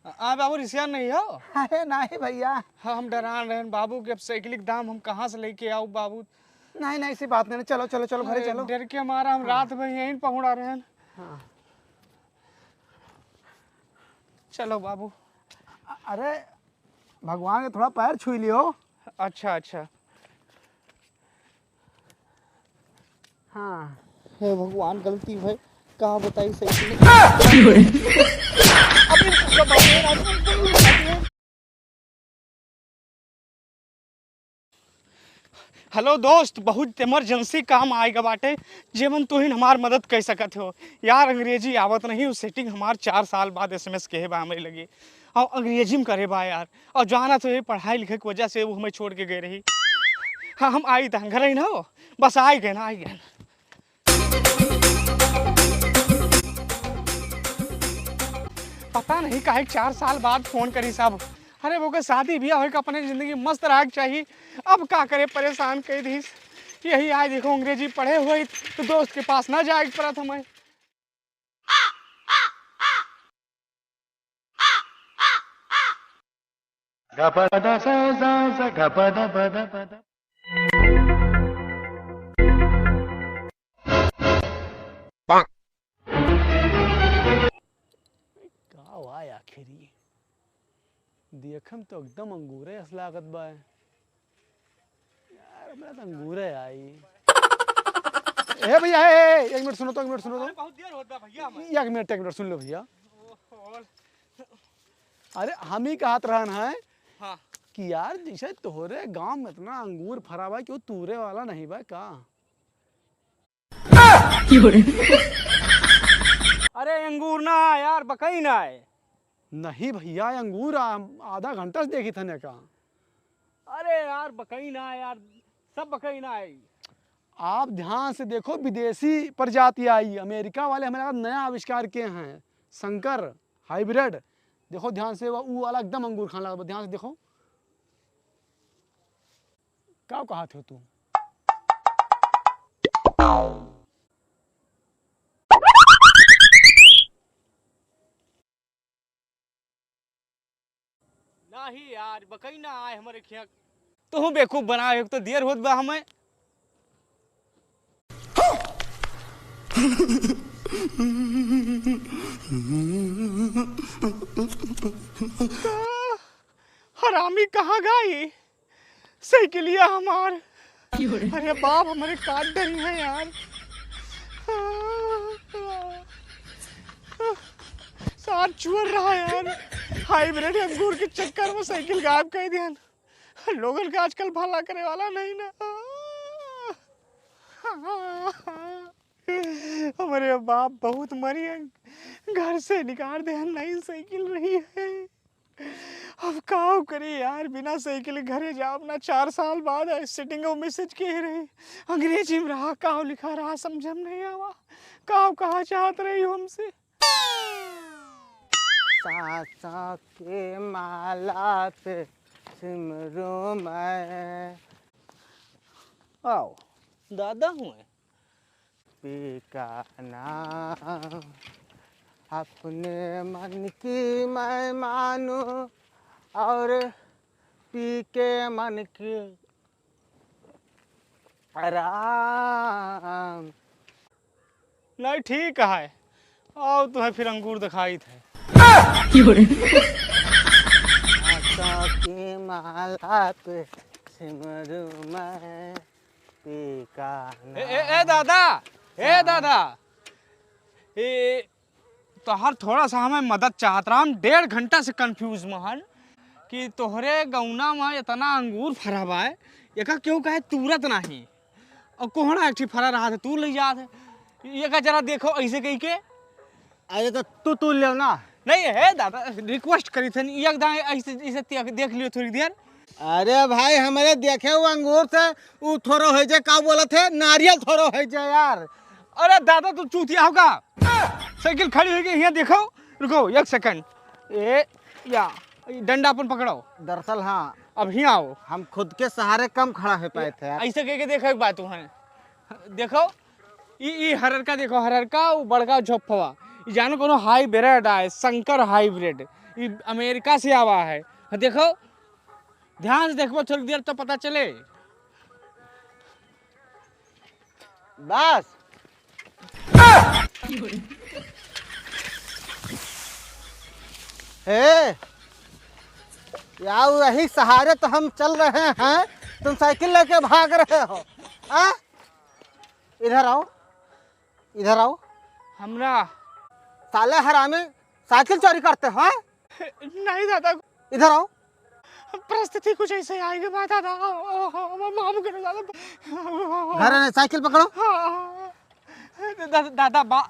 बाबू रिसिया नहीं हो? अरे नहीं भैया। हाँ, हम डरान रहे बाबू के अब साइकिल के दाम हम कहाँ से लेके आओ बाबू। नहीं नहीं ऐसी बात नहीं, चलो चलो चलो घरे चलो। डर के हमारा हम रात भर यहीं पहुंचा रहे हैं। हाँ। चलो बाबू। अरे भगवान के थोड़ा पैर छू लियो। अच्छा अच्छा। हाँ। हे भगवान गलती भाई कहाँ बताई साइकिल। हेलो दोस्त, बहुत इमरजेंसी काम आएगा बाटे जेमन तू ही हमार मदद कर सकत हो यार। अंग्रेजी आवत नहीं, उस सेटिंग हमार 4 साल बाद SMS कहे बा हमें लगी और अंग्रेजी में करे बा यार। और जाना तो ये पढ़ाई लिखे की वजह से वो हमें छोड़ के गए रही। हाँ हम आई था घर ही ना हो, बस आई गए ना, आई गए। पता नहीं काहे 4 साल बाद फोन करी साहब। अरे वो के शादी भी हो अपने जिंदगी मस्त रह चाहिए, अब का करे परेशान कर दी। यही आए देखो अंग्रेजी पढ़े हुए तो दोस्त के पास ना जाए पड़ा था मैं। का हुआ आखिरी देखम तो एकदम अंगूरे अस लागत बा यार। हमरा तो अंगूरे आई। ए भैया एक मिनट सुनो तो, एक मिनट सुनो तो। बहुत देर होता भैया। एक मिनट सुन लो भैया। अरे हम ही कहत रहन है हाँ। कि यार जैसे तोहरे गांव में इतना अंगूर फरा बा क्यों तूरे वाला नहीं बा का? अरे अंगूर ना यार, बकई ना है। नहीं भैया अंगूर आधा घंटा से देखी थने का। अरे यार बकई ना है यार, सब बकई ना है। आप ध्यान से देखो, विदेशी प्रजाति आई, अमेरिका वाले हमारे नया आविष्कार किए हैं, संकर हाइब्रिड। देखो ध्यान से, वो वाला एकदम अंगूर खाने लगा, ध्यान से देखो। क्या कहा थे तू? नहीं यार बकई ना आए हमारे खेत। तो बेवकूफ बनाए तो देर होत बा हमें। हरामी कहाँ गई साइकिलिया हमार? अरे बाप हमारे काट डरी है यार। साथ चुर रहा यार, हाइब्रिड अंगूर के चक्कर में साइकिल गायब कर दिया। लोगन का आजकल भला करे वाला नहीं ना। हमारे बाप बहुत मरी है, घर से निकाल दे, नई साइकिल रही है। अब का करे यार, बिना साइकिल घरे जाओ ना। 4 साल बाद सेटिंग में मैसेज कह रहे अंग्रेजी में रहा, का लिखा रहा समझ में नहीं आवा। का कहा चाहत रही हो हमसे? सासा के माला पे सिमरू मैं। आओ दादा हुए पीका नाम अपने मन की मैं मानू और पी के मन की आराम। नहीं ठीक है, आओ तुम्हें फिर अंगूर दिखाई थे। की माला पे सिमरू मैं पीका ए दादा, ए दादा, ए तोहर थोड़ा सा हमें मदद चाहत रहा। हम 1.5 घंटा से कंफ्यूज में हन कि तोहरे गौना में इतना अंगूर फरा बा है, एका क्यों कहे तुरत नहीं। और कोहना एक फरा रहा था तू ले जात है, ये का जरा देखो ऐसे कही के। अरे तो तू ले ना। नहीं है दादा, रिक्वेस्ट करी थे एकदम ऐसे ऐसे देख लियो थोड़ी देर। अरे भाई हमारे देखे हुए अंगूर से वो थोड़ो है जे, का बोला थे नारियल थोड़ो है जे यार। अरे दादा तू चूतिया होगा, साइकिल खड़ी हुई यहाँ देखो। रुको 1 सेकंड, ए या डंडा अपन पकड़ो। दरअसल हाँ अब ही आओ, हम खुद के सहारे कम खड़ा हो पाए थे यार। ऐसे कह के देखो एक बात है, देखो ये हरर का देखो, हरर का वो बड़का झोपवा ई जानो कोनो हाइब्रिड है, संकर हाइब्रिड, ई अमेरिका से आवा है। देखो ध्यान से देखो थोड़ी देर तो पता चले। बस हे यार यही सहारे तो हम चल रहे हैं, तुम साइकिल लेके भाग रहे हो। आ? इधर आओ, इधर आओ। हमरा साले हरामी साइकिल चोरी करते हो? नहीं दादा, इधर आओ। परिस्थिति कुछ ऐसे आएगी बात दादा, माफ करो दादा। घर आने साइकिल पकड़ो। दादा बा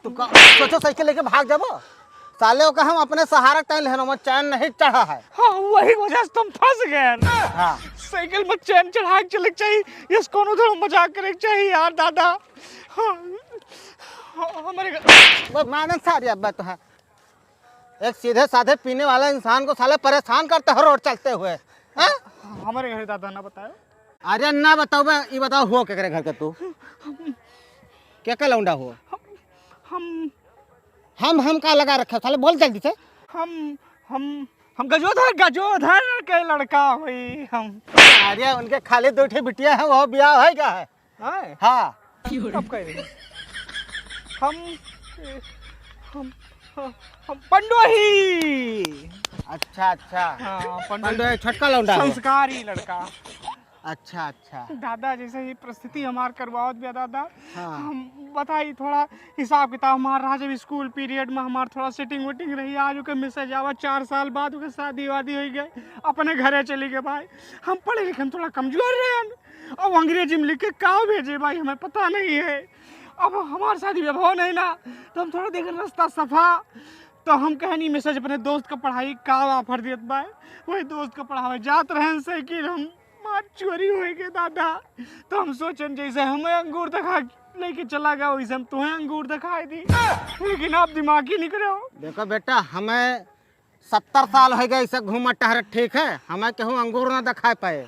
सोचो साइकिल लेके भाग जाबो। साले का हम अपने सहारा टाइम लेना चैन नहीं चढ़ा है। हाँ वही वजह से तुम फंस गए ना। हाँ। साइकिल में चैन चढ़ा के चले चाहिए, इस कोनो थोड़ा मजाक करे चाहिए यार दादा। हाँ, हमारे मानन सारी अब तो है, एक सीधे साधे पीने वाला इंसान को साले परेशान करते हो रोड चलते हुए। हमारे घर दादा ना बताओ। अरे ना बताओ, मैं ये बताओ हुआ क्या करे घर का तू? क्या क्या लौंडा हुआ? हम का लगा रखा साले, बोल जल्दी से। हम गजोधर के लड़का हुई हम। अरे उनके खाली दो ठे बिटिया है, वो ब्याह है क्या है? हाँ। कब कह रही? हम पंडोही। अच्छा अच्छा। हाँ पंडोही छोटका लौंडा है। संस्कारी लड़का। अच्छा अच्छा। दादा जैसे ये परिस्थिति हमार करवाओ दिया दादा। हाँ। हम बताइए थोड़ा हिसाब किताब हमारा जब स्कूल पीरियड में हमार थोड़ा सेटिंग वेटिंग रही, आज ओके मैसेज आवा 4 साल बाद ओके शादी वादी हो गए, अपने घरे चली गए भाई। हम पढ़े लिखे हम थोड़ा कमजोर रहे, अब अंग्रेजी में लिख के का भेजे भाई हमें पता नहीं है। अब हमारे शादी व्यवहार नहीं ना, तो हम थोड़ा देख रास्ता सफा, तो हम कहनी मैसेज अपने दोस्त का पढ़ाई का ऑफर दियत भाई, वही दोस्त का पढ़ावे जात रहे साइकिल, हम मार चोरी हो गए दादा। तो हम सोचन जैसे हमें अंगूर दिखा लेके चला गया वैसे हम तुम्हें अंगूर दिखाई दी, लेकिन आप दिमाग ही निकले हो। देखो बेटा, हमें 70 साल हो गए ऐसे घूमा टहर, ठीक है? हमें कहूँ अंगूर ना दिखा पाए।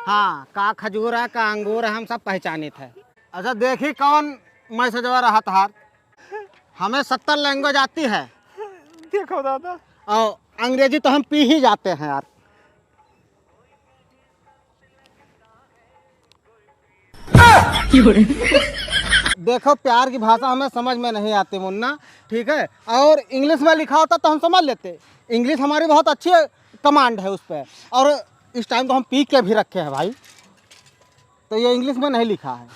हाँ, का खजूर है का अंगूर है हम सब पहचाने थे। अच्छा देखी कौन मैसेजवा रहा था, हमें 70 लैंग्वेज आती है। देखो दादा, और अंग्रेजी तो हम पी ही जाते हैं यार। देखो प्यार की भाषा हमें समझ में नहीं आती मुन्ना, ठीक है? और इंग्लिश में लिखा होता तो हम समझ लेते। इंग्लिश हमारी बहुत अच्छी कमांड है उस पर, और इस टाइम तो हम पी के भी रखे हैं भाई, तो ये इंग्लिश में नहीं लिखा है।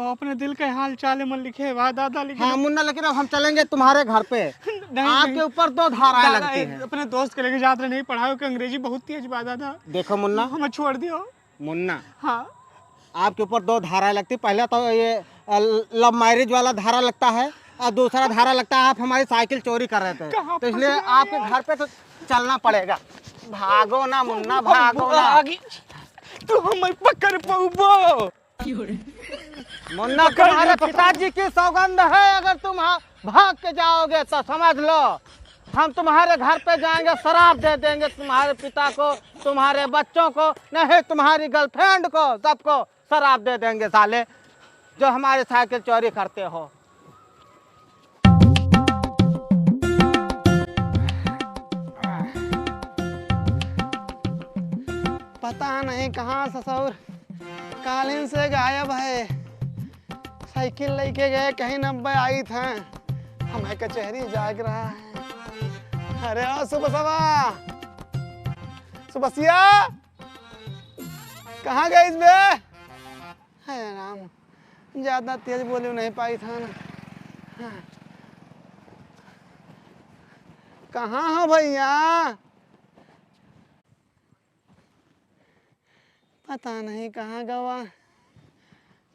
अपने दिल के हाल चाल में लिखे वाह दादा लिखे। हाँ मुन्ना, लेकिन अब हम चलेंगे तुम्हारे घर पे, आपके ऊपर 2 धाराएं लगती हैं। अपने दोस्त के लेके जाते नहीं, पढ़ाओ कि अंग्रेजी बहुत तेज बात दादा। देखो मुन्ना, हमें छोड़ दियो मुन्ना, हाँ आपके ऊपर 2 धाराएं लगती। पहले तो ये लव मैरिज वाला धारा लगता है, और दूसरा धारा लगता है आप हमारी साइकिल चोरी कर रहे थे, तो इसलिए आपके घर पे तो चलना पड़ेगा। भागो ना मुन्ना, भागो ना। तू हमें पकड़ पाऊबो मुन्ना, तुम्हारे पिताजी की सौगंध है, अगर तुम भाग के जाओगे तो समझ लो हम तुम्हारे घर पे जाएंगे, शराब दे देंगे तुम्हारे पिता को, तुम्हारे बच्चों को, नहीं तुम्हारी गर्लफ्रेंड को, सबको शराब दे देंगे साले जो हमारे साइकिल चोरी करते हो। पता नहीं कहाँ ससुर कालीन से गायब है। साइकिल लेके गए कहीं 90 आई था, हमें कचहरी जाग रहा है। अरे ओ सुबह सुबसिया, कहाँ गई इसमें? है राम, ज्यादा तेज बोली नहीं पाई था ना। कहाँ हो भैया? पता नहीं कहाँ गवा।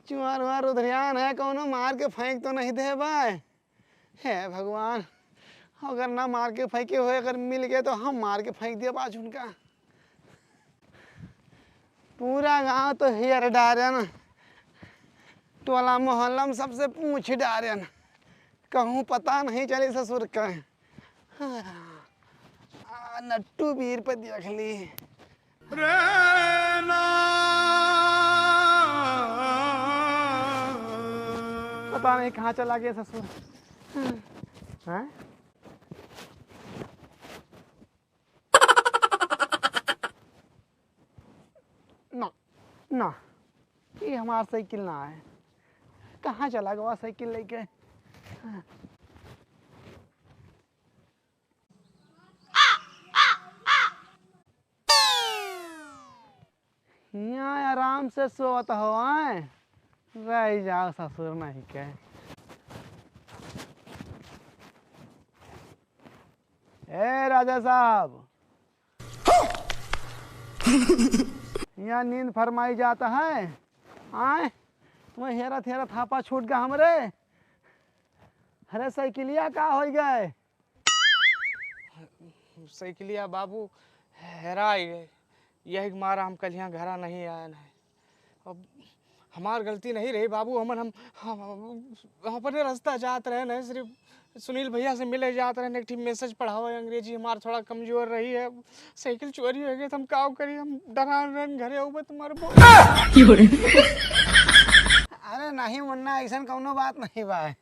चुआर वार उधरियान है, कौनो मार के फेंक तो नहीं दे भाई। हे भगवान, अगर ना मार के फेंके हुए अगर मिल गए तो हम मार के फेंक दिया बाज उनका। पूरा गांव तो हियर डारन, टोला मोहल्ला में सबसे पूछ डारन, कहूँ पता नहीं चली ससुर का। नट्टू वीर पे देख ली। पता नहीं कहाँ चला गया ससुर। हैं? ना ना, ये हमारा साइकिल ना है। कहाँ चला गया साइकिल लेके? यहाँ आराम से सोत हो आए, रह जाओ ससुर नहीं के। ए राजा साहब, यहाँ नींद फरमाई जाता है। आए तुम्हें हेरा थेरा थापा छूट गया हमरे। अरे साइकिलिया का हो गए? साइकिलिया बाबू हेरा गए, यही मारा हम कल यहाँ घरा नहीं आए हैं। अब हमार गलती नहीं रही बाबू, हम अपने रास्ता जात रहे नहीं, सिर्फ सुनील भैया से मिले जात रहे, एक मैसेज पढ़ाओ अंग्रेजी हमार थोड़ा कमजोर रही है। साइकिल चोरी हो गई तो हम का करी, हम डरान रन घरे हो तुम्हारे। अरे नहीं मुन्ना, ऐसा कौनो बात नहीं बा।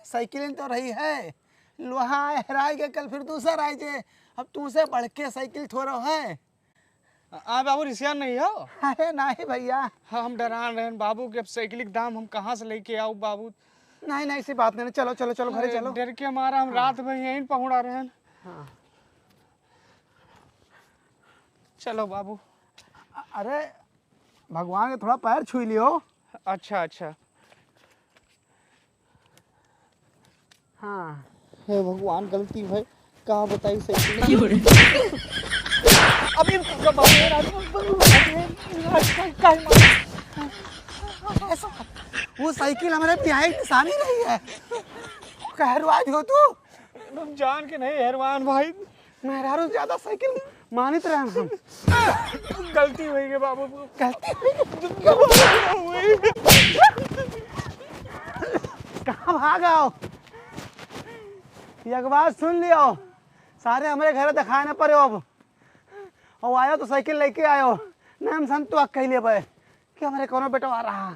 साइकिल तो रही है, लोहा हेराई के कल फिर दूसरा आए जे। अब तुमसे बढ़ के साइकिल थोड़ा है। बाबू रिसियान नहीं हो? अरे नहीं भैया। हाँ हम डरान रहे बाबू के, अब साइकिल के दाम हम कहाँ से लेके आओ बाबू। नहीं नहीं ऐसी बात नहीं, चलो चलो चलो घरे चलो। डर के हमारा हम रात भर यहीं पहुंचा रहे हैं। हाँ। चलो बाबू। अरे भगवान के थोड़ा पैर छू लियो। अच्छा अच्छा। हाँ हे भगवान, गलती भाई, कहाँ बताई साइकिल। अभी वो साइकिल हमारे पिहाई निशानी रही है। कहरवाज हो तू? तुम जान के नहीं हैरवान भाई, मेहरारू ज्यादा साइकिल मानित रहे हम। गलती हुई है बाबू, गलती हुई। कहाँ भागो? एक बात सुन लियो, सारे हमारे घर दिखाए ना पड़े अब। और आयो तो साइकिल लेके आयो, नाम संतुआ कह लिए भाई कि हमारे कोनो बेटा आ रहा।